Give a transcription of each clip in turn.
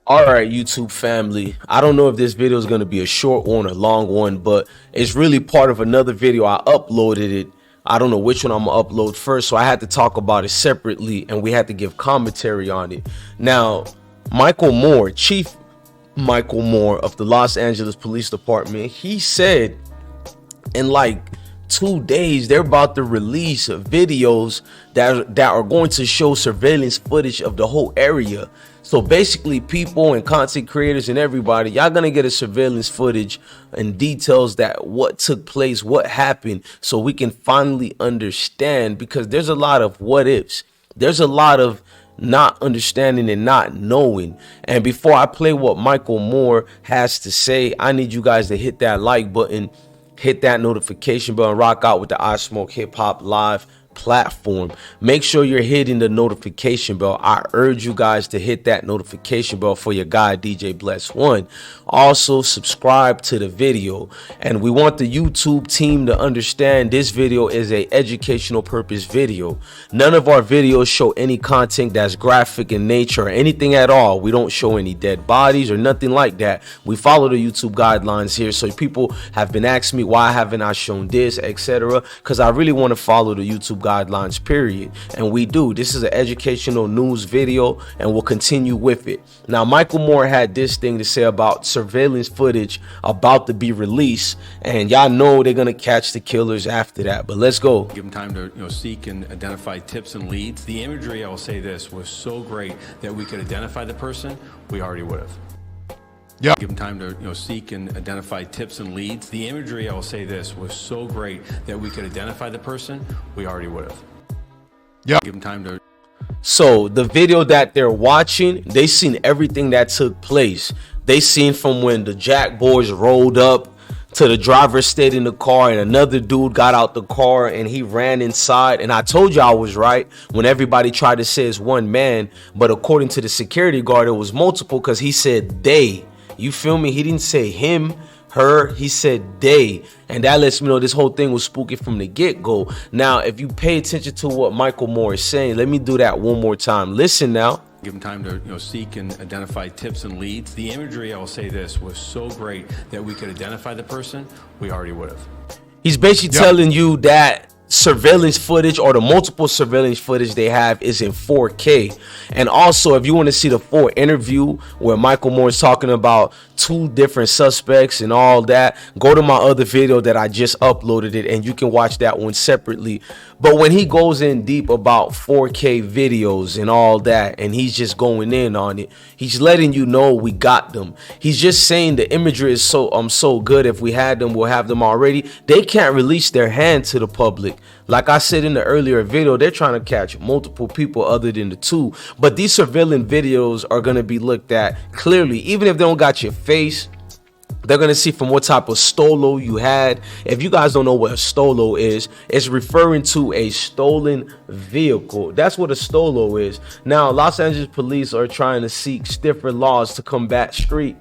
All right, YouTube family. I don't know if this video is going to be a short one or long one, but it's really part of another video. I uploaded it. I don't know which one I'm going to upload first, so I had to talk about it separately, and we had to give commentary on it. Now, Michael Moore, Chief Michael Moore of the Los Angeles Police Department, he said in like 2 days they're about to release videos that are going to show surveillance footage of the whole area. So basically, people and content creators and everybody, y'all gonna get a surveillance footage and details that what took place, what happened, so we can finally understand, because there's a lot of what ifs. There's a lot of not understanding and not knowing. And before I play what Michael Moore has to say, I need you guys to hit that like button, hit that notification bell, and rock out with the I Smoke Hip Hop Live platform. Make sure you're hitting the notification bell. I urge you guys to hit that notification bell for your guy DJ Bless One. Also subscribe to the video, and we want the YouTube team to understand this video is a educational purpose video. None of our videos show any content that's graphic in nature or anything at all. We don't show any dead bodies or nothing like that. We follow the YouTube guidelines here. So people have been asking me why haven't I shown this, etc., because I really want to follow the YouTube guidelines, period. And we do. This is an educational news video, and we'll continue with it. Now, Michael Moore had this thing to say about surveillance footage about to be released, and y'all know they're gonna catch the killers after that. But let's go. Give them time to seek and identify tips and leads. The imagery, I will say this, was so great that we could identify the person. We already would have. Yeah. Give them time to seek and identify tips and leads. The imagery, I will say this, was so great that we could identify the person. We already would have. Yeah. Give them time to. So the video that they're watching, they seen everything that took place. They seen from when the Jack boys rolled up to the driver stayed in the car, and another dude got out the car and he ran inside. And I told you I was right when everybody tried to say it's one man, but according to the security guard, it was multiple, because he said they. You feel me? He didn't say him, her, he said they. And that lets me know this whole thing was spooky from the get-go. Now, if you pay attention to what Michael Moore is saying, let me do that one more time. Listen now. Give them time to seek and identify tips and leads. The imagery, I will say this, was so great that we could identify the person. We already would have. He's basically telling you that surveillance footage, or the multiple surveillance footage they have, is in 4K. And also, if you want to see the full interview where Michael Moore is talking about 2 different suspects and all that, go to my other video that I just uploaded it, and you can watch that one separately. But when he goes in deep about 4K videos and all that, and he's just going in on it, he's letting you know we got them. He's just saying the imagery is so good. If we had them, we'll have them already. They can't release their hand to the public. Like I said in the earlier video, they're trying to catch multiple people other than the 2. But these surveillance videos are going to be looked at clearly. Even if they don't got your face, they're going to see from what type of stolo you had. If you guys don't know what a stolo is, it's referring to a stolen vehicle. That's what a stolo is. Now, Los Angeles police are trying to seek stiffer laws to combat street,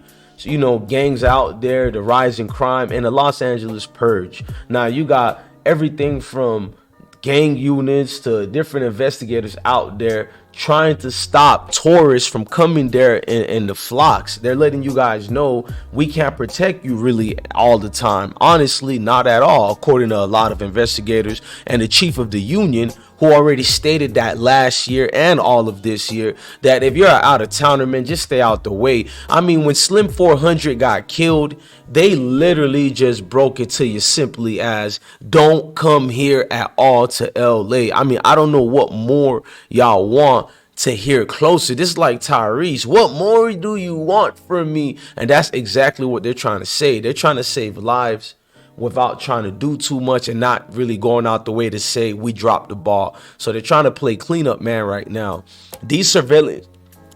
gangs out there, the rise in crime, and the Los Angeles purge. Now, you got everything from gang units to different investigators out there trying to stop tourists from coming there in the flocks. They're letting you guys know we can't protect you really all the time. Honestly, not at all, according to a lot of investigators and the chief of the union, who already stated that last year and all of this year, that if you're an out-of-towner, man, just stay out the way. I mean, when Slim 400 got killed, they literally just broke it to you simply as, don't come here at all to LA. I mean, I don't know what more y'all want to hear closer. This is like Tyrese. What more do you want from me? And that's exactly what they're trying to say. They're trying to save lives without trying to do too much and not really going out the way to say we dropped the ball. So they're trying to play cleanup man right now. These surveillance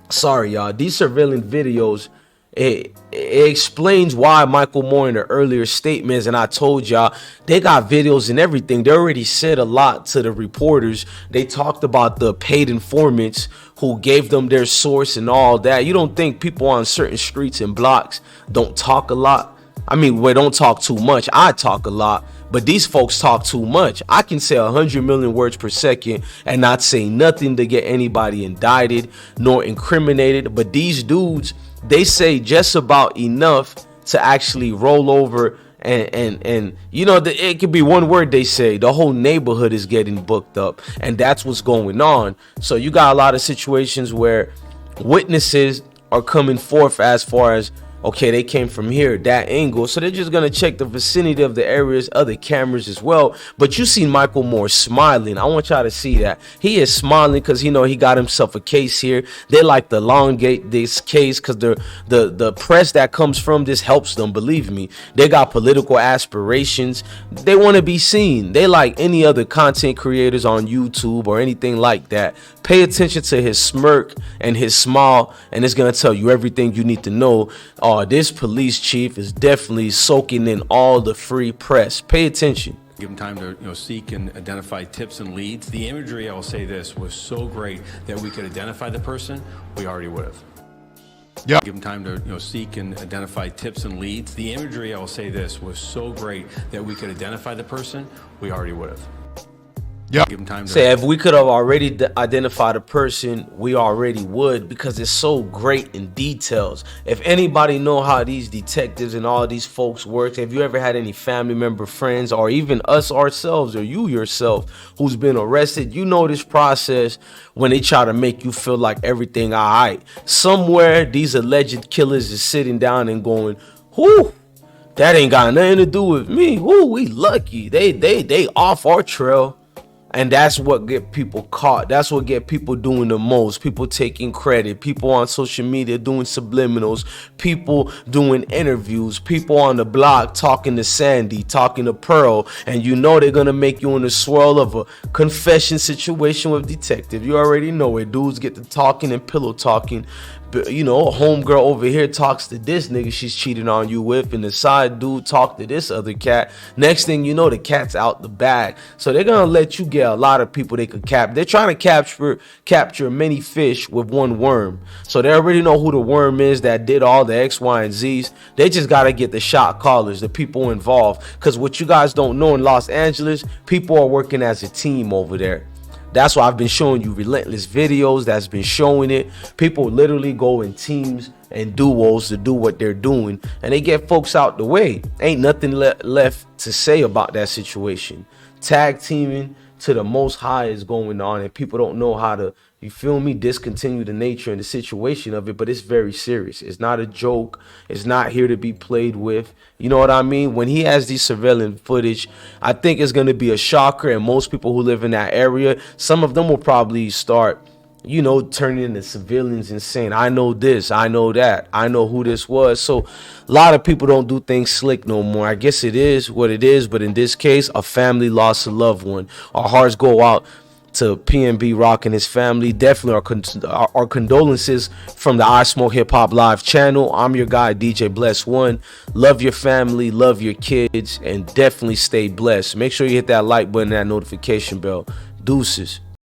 videos, it explains why Michael Moore in the earlier statements, and I told y'all, they got videos and everything. They already said a lot to the reporters. They talked about the paid informants who gave them their source and all that. You don't think people on certain streets and blocks don't talk a lot? I mean, we don't talk too much. I talk a lot, But these folks talk too much. I can say 100 million words per second and not say nothing to get anybody indicted nor incriminated. But these dudes, they say just about enough to actually roll over and you know, it could be one word they say, the whole neighborhood is getting booked up, and that's what's going on. So you got a lot of situations where witnesses are coming forth as far as, okay, they came from here, that angle. So they're just going to check the vicinity of the areas, other cameras as well. But you see Michael Moore smiling. I want y'all to see that. He is smiling because, you know, he got himself a case here. They like to elongate this case because the press that comes from this helps them, believe me. They got political aspirations. They want to be seen. They like any other content creators on YouTube or anything like that. Pay attention to his smirk and his smile, and it's going to tell you everything you need to know. Oh, this police chief is definitely soaking in all the free press. Pay attention. Give them time to seek and identify tips and leads. The imagery, I will say this, was so great that we could identify the person. We already would have. Yeah. Give them time to seek and identify tips and leads. The imagery, I will say this, was so great that we could identify the person. We already would have. Yeah. Give them time to say if we could have already identified a person, we already would, because it's so great in details. If anybody know how these detectives and all these folks work, if you ever had any family member, friends, or even us ourselves or you yourself who's been arrested, you know this process when they try to make you feel like everything all right. Somewhere these alleged killers is sitting down and going, whoo, that ain't got nothing to do with me. Whoo, we lucky. They off our trail. And that's what get people caught. That's what get people doing the most. People taking credit. People on social media doing subliminals. People doing interviews. People on the block talking to Sandy, talking to Pearl. And you know they're going to make you in the swirl of a confession situation with detective. You already know it. Dudes get to talking and pillow talking. But, you know, a homegirl over here talks to this nigga she's cheating on you with, and the side dude talk to this other cat. Next thing you know, the cat's out the bag. So they're gonna let you get a lot of people they could cap. They're trying to capture many fish with one worm. So they already know who the worm is that did all the X, Y, and Z's. They just gotta get the shot callers, the people involved. Because what you guys don't know, in Los Angeles, people are working as a team over there. That's why I've been showing you relentless videos that's been showing it. People literally go in teams and duos to do what they're doing, and they get folks out the way. Ain't nothing left to say about that situation. Tag teaming to the most high is going on, and people don't know how to, you feel me, discontinue the nature and the situation of it. But it's very serious. It's not a joke. It's not here to be played with. You know what I mean? When he has these surveillance footage, I think it's going to be a shocker. And most people who live in that area, some of them will probably start, you know, turning into civilians and saying, I know this, I know that, I know who this was. So a lot of people don't do things slick no more. I guess it is what it is. But in this case, a family lost a loved one. Our hearts go out to PnB Rock and his family. Definitely our condolences from the I Smoke Hip Hop Live channel. I'm your guy, DJ Bless One. Love your family, love your kids, and definitely stay blessed. Make sure you hit that like button, that notification bell. Deuces.